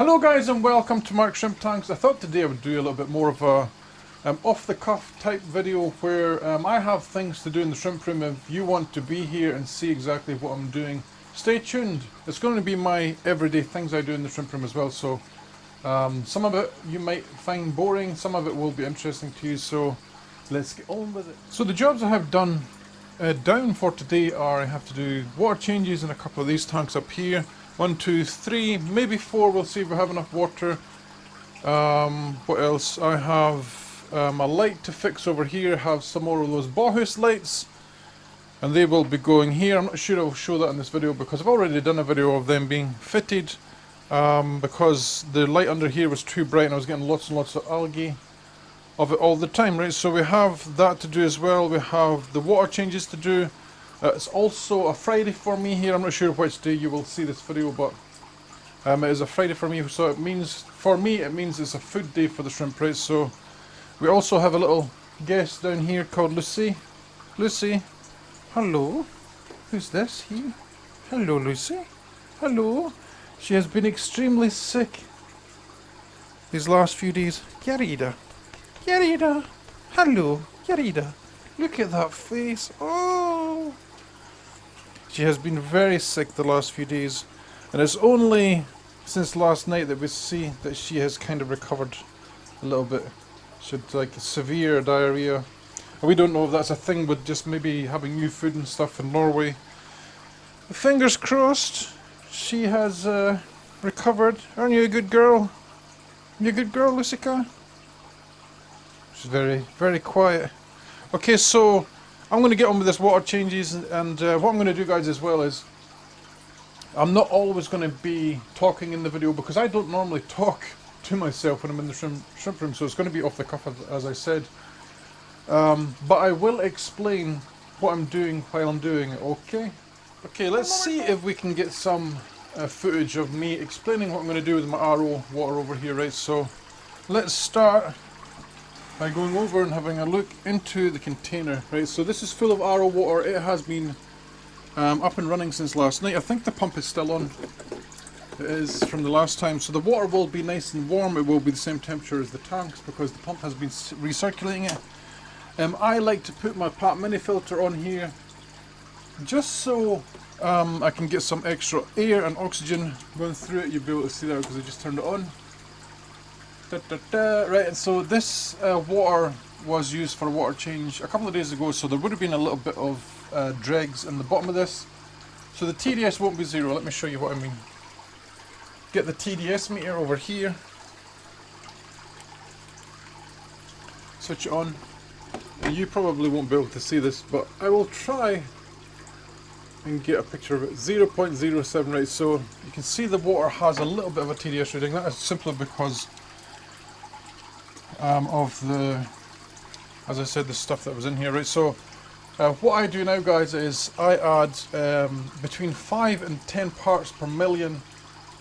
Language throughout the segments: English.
Hello guys and welcome to Mark Shrimp Tanks. I thought today I would do a little bit more of a off-the-cuff type video where I have things to do in the shrimp room. If you want to be here and see exactly what I'm doing, stay tuned. It's going to be my everyday things I do in the shrimp room as well, so some of it you might find boring, some of it will be interesting to you, so let's get on with it. So the jobs I have done down for today are I have to do water changes in a couple of these tanks up here. 1, 2, 3, maybe 4, we'll see if we have enough water. What else? I have a light to fix over here. I have some more of those Bauhaus lights, and they will be going here. I'm not sure I'll show that in this video because I've already done a video of them being fitted, because the light under here was too bright and I was getting lots and lots of algae of it all the time, right? So we have that to do as well. We have the water changes to do. It's also a Friday for me here. I'm not sure which day you will see this video, but it is a Friday for me, so it means, for me, it means it's a food day for the shrimp, right? So we also have a little guest down here called Lucy. Lucy, hello. Who's this here? Hello, Lucy. Hello. She has been extremely sick these last few days. Yarida. Yarida. Hello, Yarida. Look at that face. Oh. She has been very sick the last few days, and it's only since last night that we see that she has kind of recovered a little bit. She had like severe diarrhea. And we don't know if that's a thing with just maybe having new food and stuff in Norway. Fingers crossed she has recovered. Aren't you a good girl? You a good girl, Lucica? She's very, very quiet. Okay, so I'm going to get on with this water changes, and what I'm going to do, guys, as well is I'm not always going to be talking in the video because I don't normally talk to myself when I'm in the shrimp room, so it's going to be off the cuff, as I said. But I will explain what I'm doing while I'm doing it, okay? Okay, let's see if we can get some footage of me explaining what I'm going to do with my RO water over here, right? So let's start by going over and having a look into the container, right? So this is full of RO water. It has been up and running since last night. I think the pump is still on. It is from the last time. So the water will be nice and warm. It will be the same temperature as the tanks because the pump has been recirculating it. I like to put my Pat mini filter on here just so I can get some extra air and oxygen going through it. You'll be able to see that because I just turned it on. Right, and so this water was used for a water change a couple of days ago, so there would have been a little bit of dregs in the bottom of this. So the TDS won't be zero. Let me show you what I mean. Get the TDS meter over here. Switch it on. And you probably won't be able to see this, but I will try and get a picture of it. 0.07, right, so you can see the water has a little bit of a TDS reading. That is simply because of the, as I said, the stuff that was in here, right? So what I do now, guys, is I add between 5 and 10 parts per million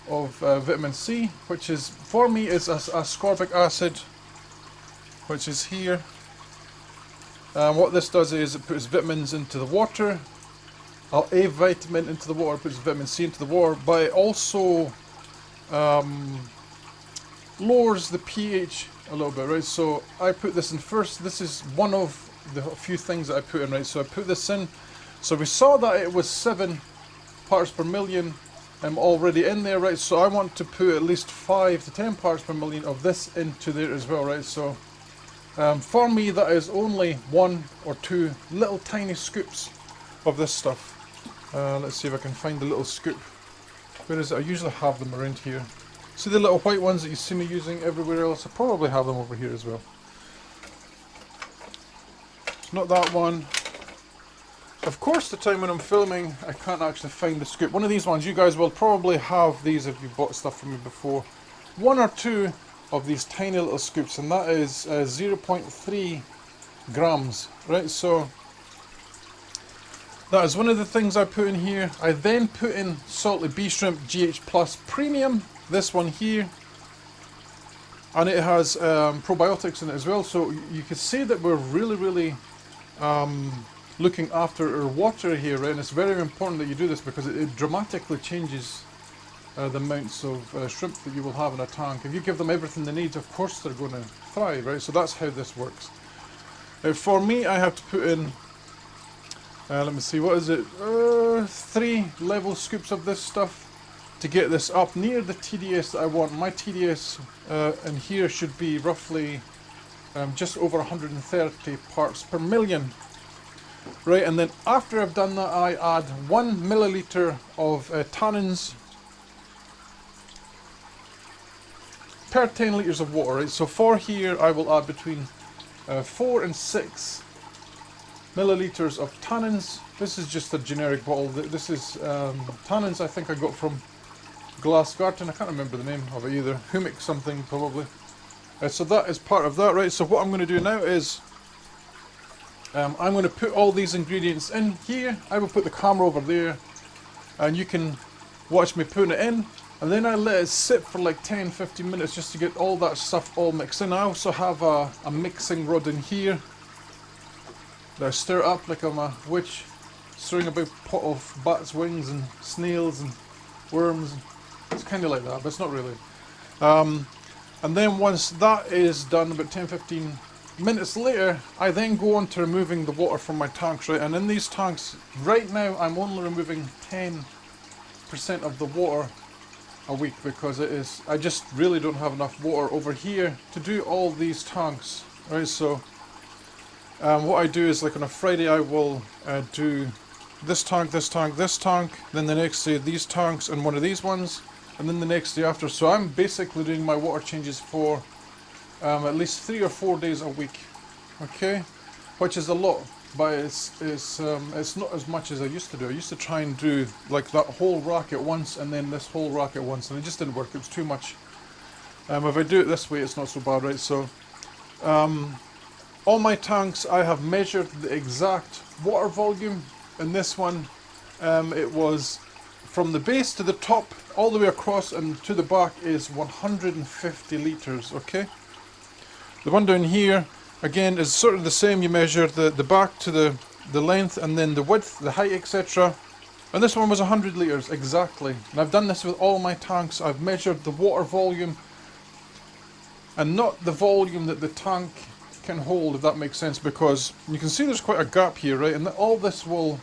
of vitamin C, which is, for me, is ascorbic acid, which is here. What this does is it puts vitamins into the water. A vitamin into the water puts vitamin C into the water, but it also lowers the pH a little bit, right? So I put this in first. This is one of the few things that I put in, right? So I put this in. So we saw that it was 7 parts per million already in there, right? So I want to put at least 5 to 10 parts per million of this into there as well, right? So for me, that is only 1 or 2 little tiny scoops of this stuff. Let's see if I can find the little scoop. Where is it? I usually have them around here. See the little white ones that you see me using everywhere else? I probably have them over here as well. It's not that one. Of course, the time when I'm filming, I can't actually find the scoop. One of these ones, you guys will probably have these if you've bought stuff from me before. 1 or 2 of these tiny little scoops, and that is 0.3 grams, right? So that is one of the things I put in here. I then put in Salty Bee Shrimp GH Plus Premium, this one here, and it has probiotics in it as well, so you can see that we're really looking after our water here, right? And it's very important that you do this because it dramatically changes the amounts of shrimp that you will have in a tank. If you give them everything they need, of course they're going to thrive, right? So that's how this works. For me, I have to put in, let me see, what is it, 3 level scoops of this stuff to get this up near the TDS that I want. My TDS in here should be roughly just over 130 parts per million. Right, and then after I've done that, I add 1 milliliter of tannins per 10 litres of water, right? So for here I will add between 4 and 6 milliliters of tannins. This is just a generic bottle. This is tannins I think I got from Glassgarten. I can't remember the name of it either. Humic something probably. So that is part of that, right? So what I'm going to do now is I'm going to put all these ingredients in here. I will put the camera over there and you can watch me putting it in. And then I let it sit for like 10-15 minutes just to get all that stuff all mixed in. I also have a mixing rod in here that I stir up like I'm a witch, stirring a big pot of bats' wings and snails and worms. It's kind of like that, but it's not really. And then once that is done, about 10-15 minutes later, I then go on to removing the water from my tanks, right? And in these tanks, right now, I'm only removing 10% of the water a week because I just really don't have enough water over here to do all these tanks, right? So what I do is, like on a Friday, I will do this tank, this tank, this tank, then the next day these tanks and one of these ones, and then the next day after. So I'm basically doing my water changes for at least 3 or 4 days a week, okay, which is a lot, but it's not as much as I used to do. I used to try and do like that whole rack at once and then this whole rack at once, and it just didn't work. It was too much. If I do it this way, it's not so bad, right? So all my tanks, I have measured the exact water volume. In this one, it was from the base to the top all the way across and to the back is 150 litres, okay? The one down here again is sort of the same. You measure the back to the length and then the width, the height, etc. And this one was 100 litres exactly. And I've done this with all my tanks. I've measured the water volume and not the volume that the tank can hold, if that makes sense, because you can see there's quite a gap here, right? And all this will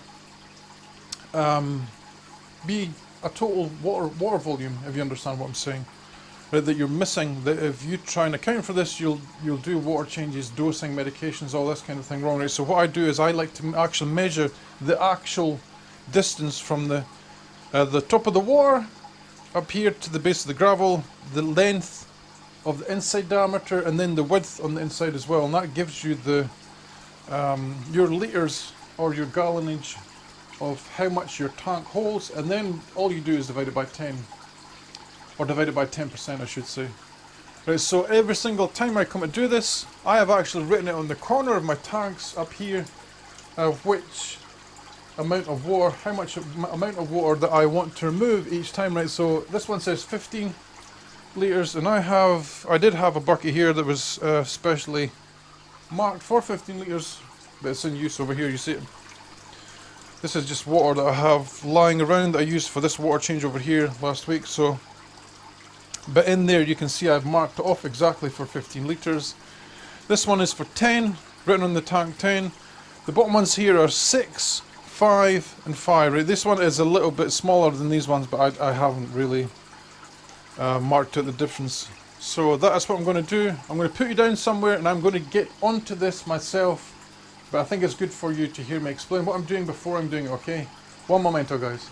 be a total water volume, if you understand what I'm saying. Right, that you're missing. That if you try and account for this, you'll do water changes, dosing, medications, all this kind of thing wrong, right? So what I do is I like to actually measure the actual distance from the top of the water up here to the base of the gravel, the length of the inside diameter, and then the width on the inside as well, and that gives you the your litres or your gallonage of how much your tank holds, and then all you do is divide it by 10. Or divided by 10%, I should say. Right, so every single time I come to do this, I have actually written it on the corner of my tanks up here, which amount of water, how much amount of water that I want to remove each time, right? So this one says 15 litres, and I did have a bucket here that was specially marked for 15 litres, but it's in use over here, you see it. This is just water that I have lying around that I used for this water change over here last week, so. But in there you can see I've marked it off exactly for 15 litres. This one is for 10, written on the tank 10. The bottom ones here are 6, 5 and 5. Right? This one is a little bit smaller than these ones, but I haven't really marked out the difference. So that is what I'm going to do. I'm going to put you down somewhere and I'm going to get onto this myself. But I think it's good for you to hear me explain what I'm doing before I'm doing it, okay? One momento, guys.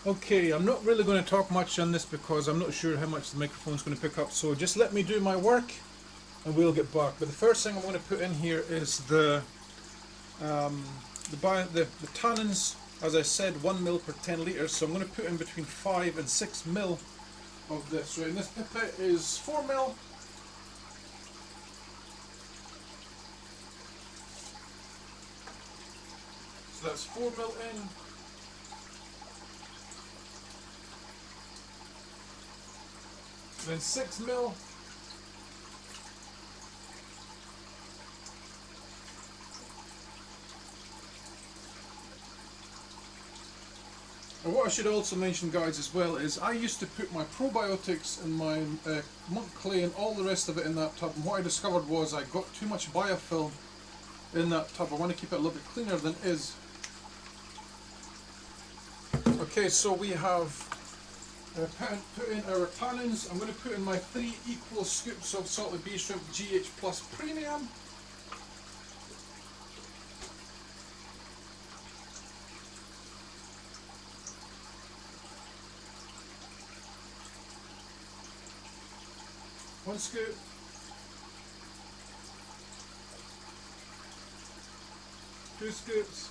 Okay, I'm not really going to talk much on this because I'm not sure how much the microphone's going to pick up, so just let me do my work and we'll get back. But the first thing I'm going to put in here is the tannins, as I said, 1 mil per 10 litres, so I'm going to put in between 5 and 6 mil of this. Right, and this pipette is 4 mil. So that's 4 mil in. Then 6 mil. And what I should also mention, guys, as well, is I used to put my probiotics and my monk clay and all the rest of it in that tub, and what I discovered was I got too much biofilm in that tub. I want to keep it a little bit cleaner than it is. Okay, so we have put in our tannins. I'm going to put in my 3 equal scoops of salted bee shrimp GH Plus Premium. One scoop. Two scoops.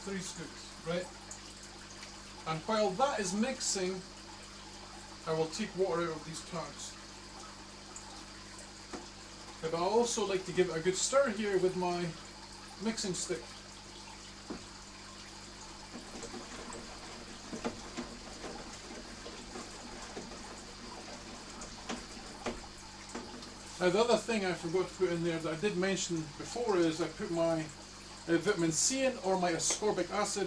3 scoops, right? And while that is mixing, I will take water out of these tanks. But I also like to give it a good stir here with my mixing stick. Now the other thing I forgot to put in there that I did mention before is I put my vitamin C in, or my ascorbic acid.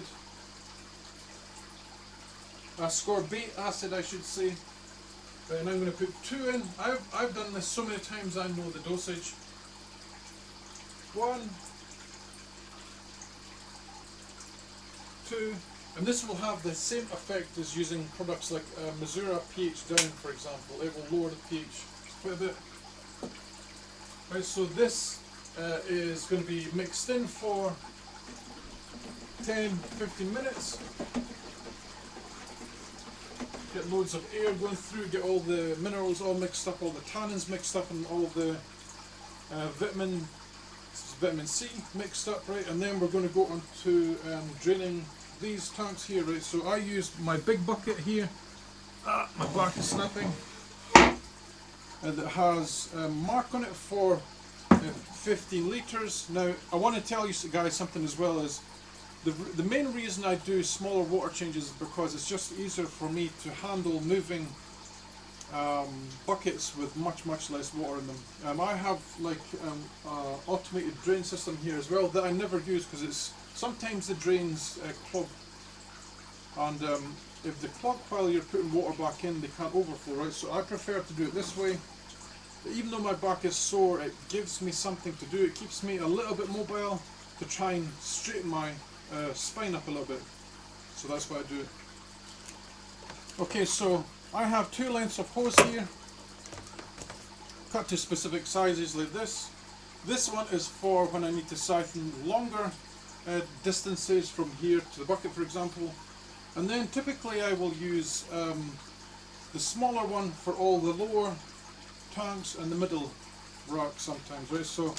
Ascorbate acid, I should say. And I'm going to put 2 in. I've done this so many times I know the dosage. 1, 2, and this will have the same effect as using products like Missoura pH down, for example. It will lower the pH quite a bit. Right, so this is going to be mixed in for 10-15 minutes. Get loads of air going through, get all the minerals all mixed up, all the tannins mixed up, and all the vitamin C mixed up, right? And then we're going to go on to draining these tanks here, right? So I used my big bucket here. My back is snapping. That has a mark on it for 15 litres. Now I want to tell you guys something as well, is the main reason I do smaller water changes is because it's just easier for me to handle moving buckets with much less water in them. I have like automated drain system here as well that I never use because it's sometimes the drains clog, and if they clog while you're putting water back in, they can't overflow, right? So I prefer to do it this way. Even though my back is sore, it gives me something to do. It keeps me a little bit mobile to try and straighten my spine up a little bit. So that's what I do. Okay, so I have 2 lengths of hose here, cut to specific sizes like this. This one is for when I need to siphon longer distances from here to the bucket, for example. And then typically I will use the smaller one for all the lower tanks and the middle rack sometimes, right? So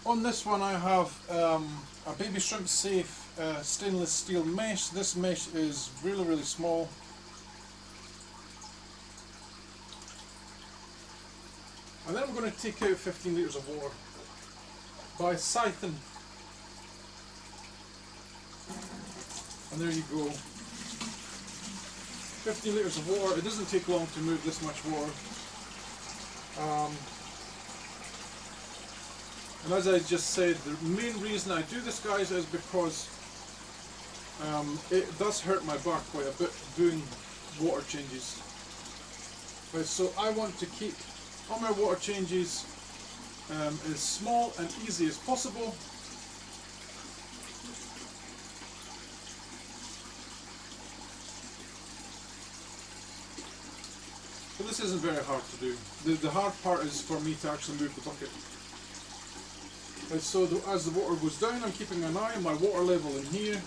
on this one I have a baby shrimp safe stainless steel mesh. This mesh is really small. And then I'm going to take out 15 litres of water by siphon. And there you go. 15 litres of water. It doesn't take long to move this much water. And as I just said, the main reason I do this, guys, is because it does hurt my back quite a bit doing water changes. Right, so I want to keep all my water changes as small and easy as possible. So this isn't very hard to do. The hard part is for me to actually move the bucket. Right, so as the water goes down, I'm keeping an eye on my water level in here.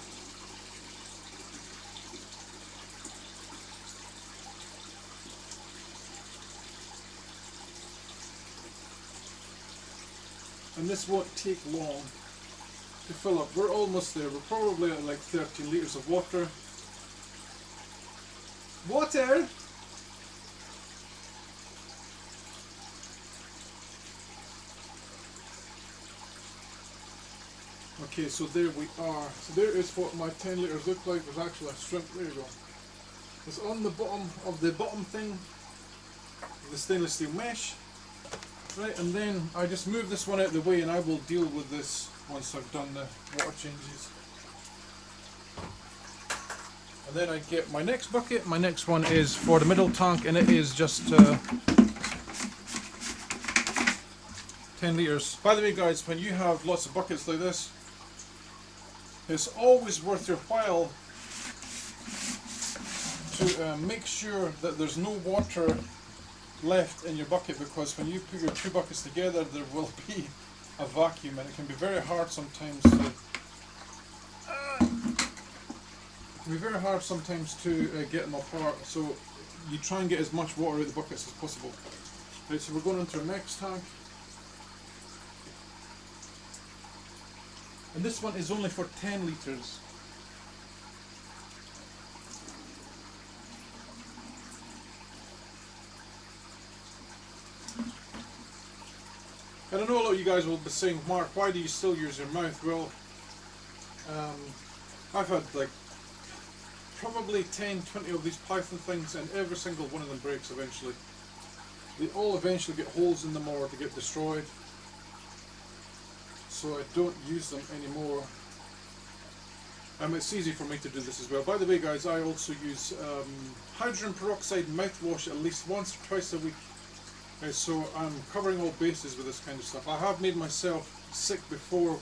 And this won't take long to fill up. We're almost there. We're probably at like 13 litres of water. Water! Okay, so there we are. So there is what my 10 litres look like. There's actually a shrimp. There you go. It's on the bottom of the bottom thing, the stainless steel mesh. Right, and then I just move this one out of the way and I will deal with this once I've done the water changes. And then I get my next bucket. My next one is for the middle tank, and it is just 10 litres. By the way guys, when you have lots of buckets like this, it's always worth your while to make sure that there's no water left in your bucket, because when you put your two buckets together there will be a vacuum, and it can be very hard sometimes to get them apart. So you try and get as much water out of the buckets as possible. Right, so we're going into our next tank, and this one is only for 10 litres. And I know a lot of you guys will be saying, Mark, why do you still use your mouth? Well, I've had like probably 10, 20 of these Python things, and every single one of them breaks eventually. They all eventually get holes in them or they get destroyed. So I don't use them anymore. It's easy for me to do this as well. By the way guys, I also use hydrogen peroxide mouthwash at least once or twice a week. So I'm covering all bases with this kind of stuff. I have made myself sick before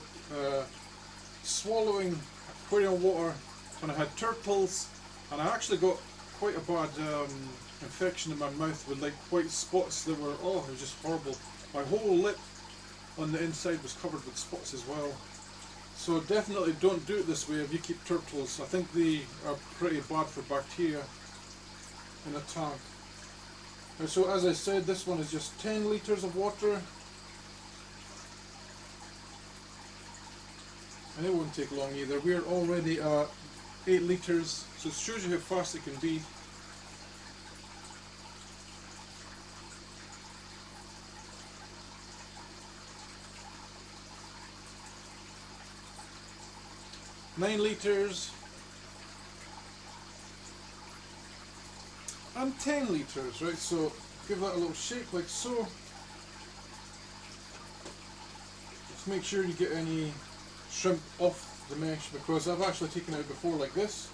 swallowing aquarium water when I had turtles, and I actually got quite a bad infection in my mouth with like white spots that were, oh, it was just horrible. My whole lip on the inside was covered with spots as well. So definitely don't do it this way if you keep turtles. I think they are pretty bad for bacteria in a tank. So as I said, this one is just 10 litres of water, and it won't take long either. We're already at 8 litres, so it shows you how fast it can be. Nine litres. And 10 litres, right? So give that a little shake like so. Just make sure you get any shrimp off the mesh, because I've actually taken it out before like this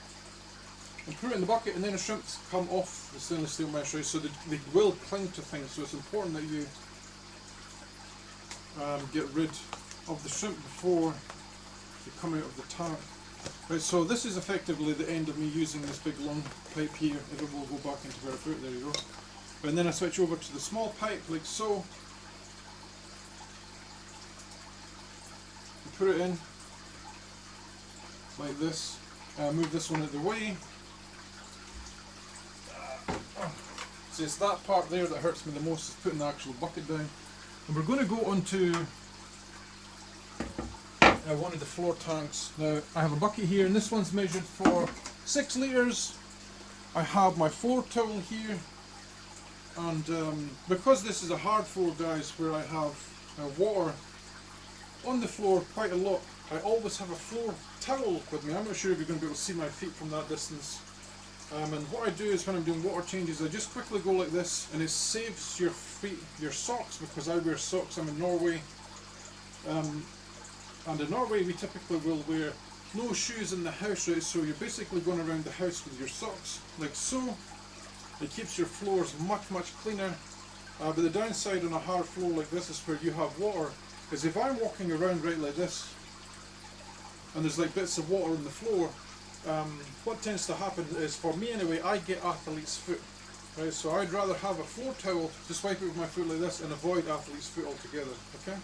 and put it in the bucket, and then the shrimps come off the stainless steel mesh, right? So they will cling to things, so it's important that you get rid of the shrimp before they come out of the tank. Right, so this is effectively the end of me using this big long pipe here. It will go back into where I put it, there you go. And then I switch over to the small pipe like so. You put it in like this. Move this one out of the way. So it's that part there that hurts me the most, is putting the actual bucket down. And we're going to go on to one of the floor tanks. Now I have a bucket here, and this one's measured for 6 litres. I have my floor towel here, and because this is a hard floor guys, where I have water on the floor quite a lot, I always have a floor towel with me. I'm not sure if you're going to be able to see my feet from that distance. And what I do is when I'm doing water changes, I just quickly go like this, and it saves your feet, your socks, because I wear socks. I'm in Norway. And in Norway we typically will wear no shoes in the house, right? So you're basically going around the house with your socks like so. It keeps your floors much cleaner. But the downside on a hard floor like this is where you have water, is if I'm walking around right like this and there's like bits of water on the floor, what tends to happen is, for me anyway, I get athlete's foot. Right? So I'd rather have a floor towel, just wipe it with my foot like this, and avoid athlete's foot altogether. Okay?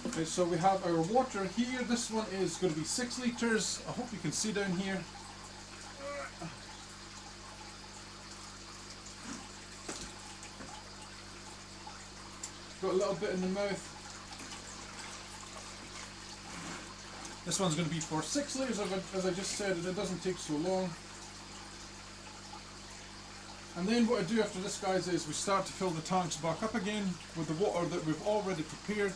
Okay, so we have our water here. This one is going to be 6 litres. I hope you can see down here. Got a little bit in the mouth. This one's going to be for 6 litres, as I just said, and it doesn't take so long. And then what I do after this, guys, is we start to fill the tanks back up again with the water that we've already prepared.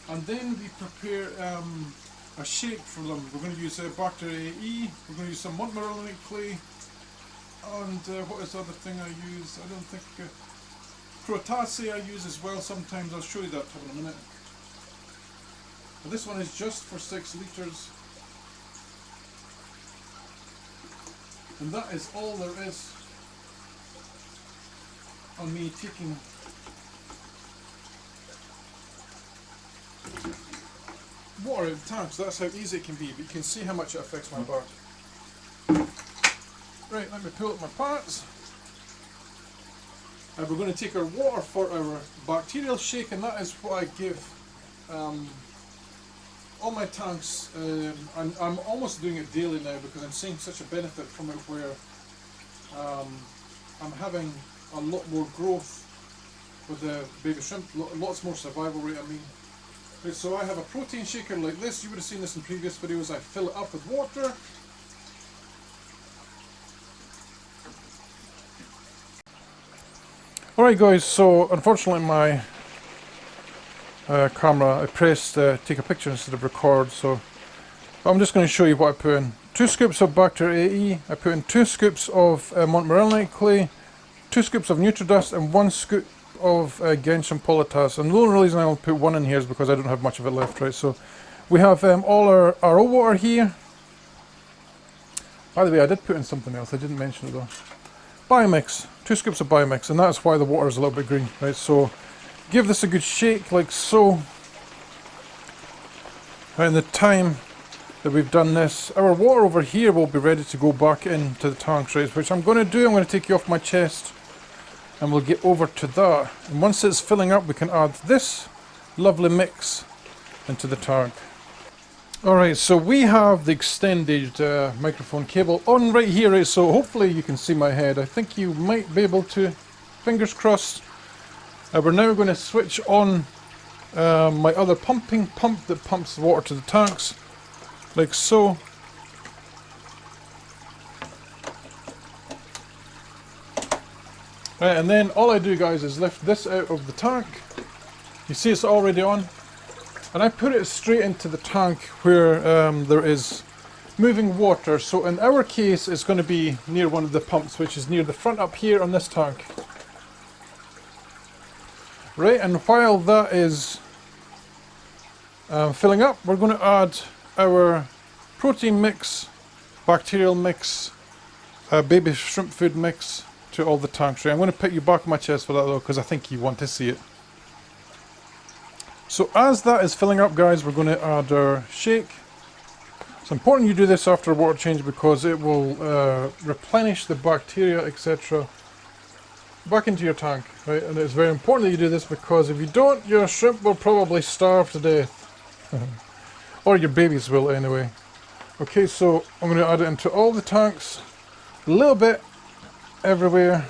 And then we prepare a shape for them. We're going to use Bacteria E, we're going to use some mud marlinate clay, and what is the other thing I use? I don't think... crotacea I use as well sometimes. I'll show you that in a minute. But this one is just for 6 litres. And that is all there is on me taking water out of the tanks. That's how easy it can be, but you can see how much it affects my bark. Right, let me pull up my parts. And we're going to take our water for our bacterial shake, and that is what I give all my tanks. I'm almost doing it daily now because I'm seeing such a benefit from it, where I'm having a lot more growth with the baby shrimp, lots more survival rate, I mean. Right, so I have a protein shaker like this. You would have seen this in previous videos. I fill it up with water. Alright guys, so unfortunately my camera, I pressed take a picture instead of record, so I'm just going to show you what I put in. 2 scoops of Bacter AE, I put in 2 scoops of montmorillonite clay, 2 scoops of NutriDust, and 1 scoop of Gentian polytas. And the only reason I'll put 1 in here is because I don't have much of it left, right? So we have all our RO water here. By the way, I did put in something else, I didn't mention it though. Biomix, 2 scoops of Biomix, and that's why the water is a little bit green, right? So give this a good shake like so. And the time that we've done this, our water over here will be ready to go back into the tanks, right? Which I'm going to do. I'm going to take you off my chest and we'll get over to that. And once it's filling up, we can add this lovely mix into the tank. Alright, so we have the extended microphone cable on right here, right? So hopefully you can see my head. I think you might be able to, fingers crossed. We're now going to switch on my other pump that pumps the water to the tanks, like so. Right, and then all I do, guys, is lift this out of the tank. You see it's already on. And I put it straight into the tank where there is moving water. So in our case, it's going to be near one of the pumps, which is near the front up here on this tank. Right, and while that is filling up, we're going to add our protein mix, bacterial mix, baby shrimp food mix to all the tanks. Right, I'm going to put you back on my chest for that though, because I think you want to see it. So as that is filling up, guys, we're going to add our shake. It's important you do this after a water change because it will replenish the bacteria, etc. back into your tank, right? And it's very important that you do this because if you don't, your shrimp will probably starve to death. Or your babies will anyway. Okay, so I'm going to add it into all the tanks, a little bit everywhere.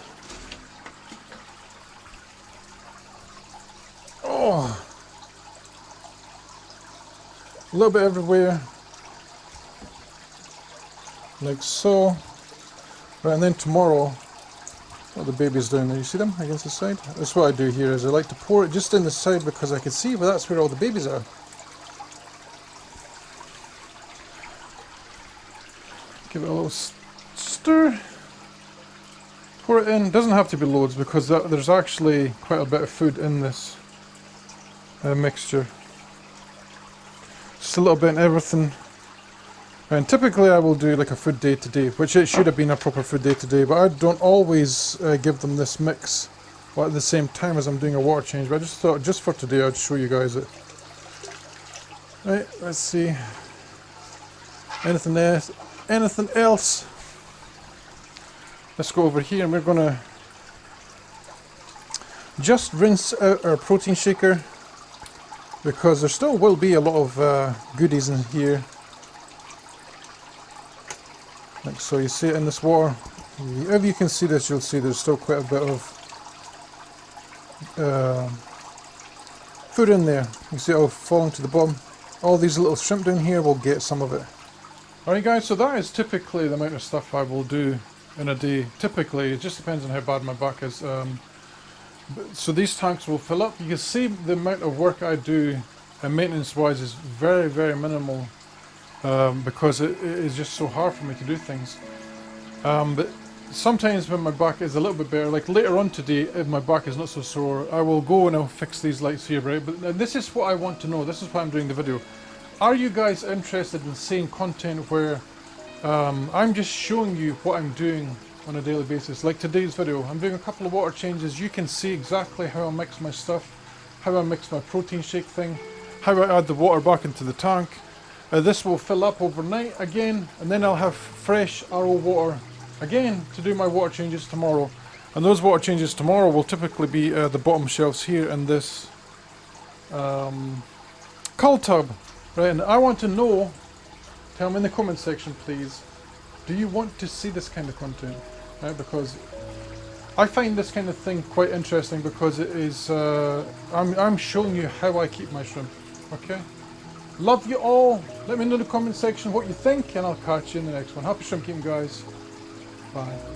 Oh, a little bit everywhere, like so. Right, and then tomorrow, what the baby's doing there, you see them against the side? That's what I do here, is I like to pour it just in the side because I can see, well, that's where all the babies are. Give it a little stir. Pour it in. Doesn't have to be loads because there's actually quite a bit of food in this mixture. Just a little bit in everything. And typically I will do like a food day today, which it should have been a proper food day today, but I don't always give them this mix at the same time as I'm doing a water change. But I just thought, just for today, I'd show you guys it. Right, let's see. Anything else? Anything else? Let's go over here and we're gonna just rinse out our protein shaker because there still will be a lot of goodies in here. Like so, you see it in this water. If you can see this, you'll see there's still quite a bit of food in there. You see it all falling to the bottom. All these little shrimp down here will get some of it. Alright guys, so that is typically the amount of stuff I will do in a day. Typically, it just depends on how bad my back is. So these tanks will fill up. You can see the amount of work I do maintenance wise is very, very minimal. Because it is just so hard for me to do things. But sometimes when my back is a little bit better, like later on today, if my back is not so sore, I will go and I'll fix these lights here, right? But this is what I want to know. This is why I'm doing the video. Are you guys interested in seeing content where I'm just showing you what I'm doing on a daily basis? Like today's video, I'm doing a couple of water changes. You can see exactly how I mix my stuff, how I mix my protein shake thing, how I add the water back into the tank. This will fill up overnight again, and then I'll have fresh RO water again to do my water changes tomorrow. And those water changes tomorrow will typically be the bottom shelves here in this cold tub. Right, and I want to know, tell me in the comment section please, do you want to see this kind of content? Right, because I find this kind of thing quite interesting, because it is, I'm showing you how I keep my shrimp, okay? Love you all, let me know in the comment section what you think, and I'll catch you in the next one. Happy shrimp keeping, guys. Bye.